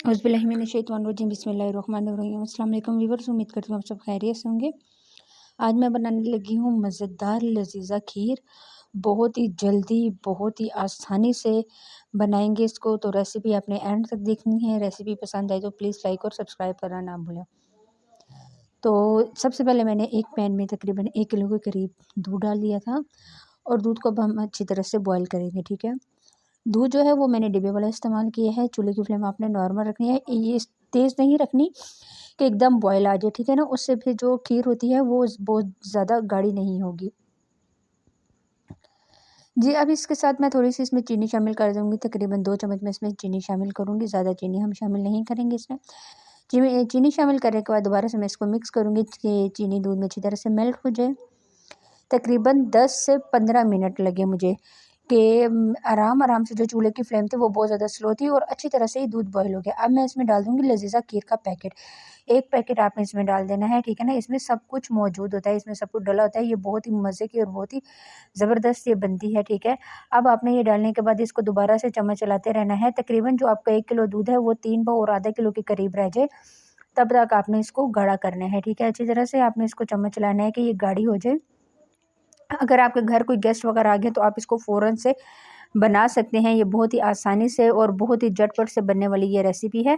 औज़ुबिल्लाहिमिनश्शैतानिर्रजीम बिस्मिल्लाहिर्रहमानिर्रहीम। अस्सलाम वालेकुम व्यूअर्स, उम्मीद करती हूँ आप सब खैरियत से होंगे। आज मैं बनाने लगी हूँ मज़ेदार लज़ीज़ा खीर। बहुत ही जल्दी, बहुत ही आसानी से बनाएंगे इसको। तो रेसिपी आपने एंड तक देखनी है। रेसिपी पसंद आई तो प्लीज़ लाइक और सब्सक्राइब करना ना भूलें। तो सबसे पहले मैंने एक पैन में तकरीबन 1 किलो के करीब दूध डाल दिया था और दूध को अब हम अच्छी तरह से बॉयल करेंगे, ठीक है। दूध जो है वो मैंने डिब्बे वाला इस्तेमाल किया है। चूल्हे की फ्लेम आपने नॉर्मल रखनी है, ये तेज़ नहीं रखनी कि एकदम बॉयल आ जाए, ठीक है ना। उससे फिर जो खीर होती है वो बहुत ज़्यादा गाढ़ी नहीं होगी जी। अब इसके साथ मैं थोड़ी-सी इसमें चीनी शामिल कर दूँगी, तकरीबन 2 चम्मच मैं इसमें चीनी शामिल करूँगी, ज़्यादा चीनी हम शामिल नहीं करेंगे इसमें। चीनी शामिल करने के बाद दोबारा से मैं इसको मिक्स करूँगी कि चीनी दूध में अच्छी तरह से मेल्ट हो जाए। तकरीबन 10 से 15 मिनट लगे मुझे कि आराम-आराम से जो चूल्हे की फ्लेम थी वो बहुत ज़्यादा स्लो थी और अच्छी तरह से ही दूध बॉयल हो गया। अब मैं इसमें डाल दूँगी लज़ीज़ा खीर का पैकेट। 1 पैकेट आपने इसमें डाल देना है, ठीक है ना। इसमें सब कुछ मौजूद होता है, इसमें सब कुछ डला होता है। ये बहुत ही मज़े की और बहुत ही ज़बरदस्त ये बनती है, ठीक है। अब आपने ये डालने के बाद इसको दोबारा से चम्मच चलाते रहना है। तकरीबन जो आपका 1 किलो दूध है वो 3 पाव और आधा किलो के करीब रह जाए, तब तक आपने इसको गाढ़ा करना है, ठीक है। अच्छी तरह से आपने इसको चम्मच चलाना है कि ये गाढ़ी हो जाए। अगर आपके घर कोई गेस्ट वगैरह आ गए तो आप इसको फ़ौरन से बना सकते हैं। ये बहुत ही आसानी से और बहुत ही झटपट से बनने वाली ये रेसिपी है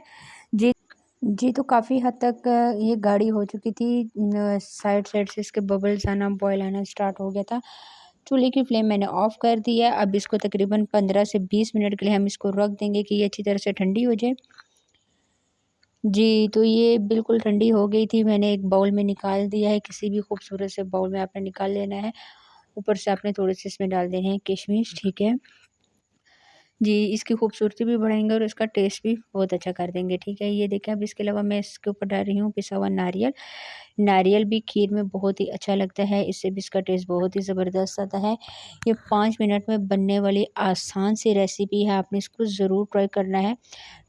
जी। तो काफ़ी हद तक ये गाढ़ी हो चुकी थी। साइड साइड से इसके बबल्स आना, बॉयल आना स्टार्ट हो गया था। चूल्हे की फ्लेम मैंने ऑफ़ कर दी है। अब इसको तकरीबन 15 से 20 मिनट के लिए हम इसको रख देंगे कि ये अच्छी तरह से ठंडी हो जाए जी। तो ये बिल्कुल ठंडी हो गई थी, मैंने एक बाउल में निकाल दिया है। किसी भी खूबसूरत से बाउल में आपने निकाल लेना है। ऊपर से आपने थोड़े-से इसमें डाल देने हैं किशमिश, ठीक है। जी, इसकी खूबसूरती भी बढ़ाएँगे और इसका टेस्ट भी बहुत अच्छा कर देंगे, ठीक है। ये देखिए, अब इसके अलावा मैं इसके ऊपर डाल रही हूँ पिसा हुआ नारियल। नारियल भी खीर में बहुत ही अच्छा लगता है, इससे भी इसका टेस्ट बहुत ही ज़बरदस्त आता है। ये 5 मिनट में बनने वाली आसान सी रेसिपी है, आपने इसको ज़रूर ट्राई करना है।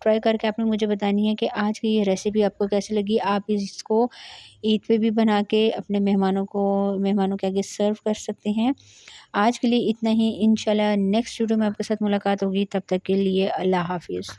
ट्राई करके आपने मुझे बतानी है कि आज की ये रेसिपी आपको कैसी लगी। आप इसको ईद पे भी बना के अपने मेहमानों के आगे सर्व कर सकते हैं। आज के लिए इतना ही, इंशाल्लाह नेक्स्ट वीडियो में आपके साथ मुलाकात होगी, तब तक के लिए अल्लाह हाफ़िज़।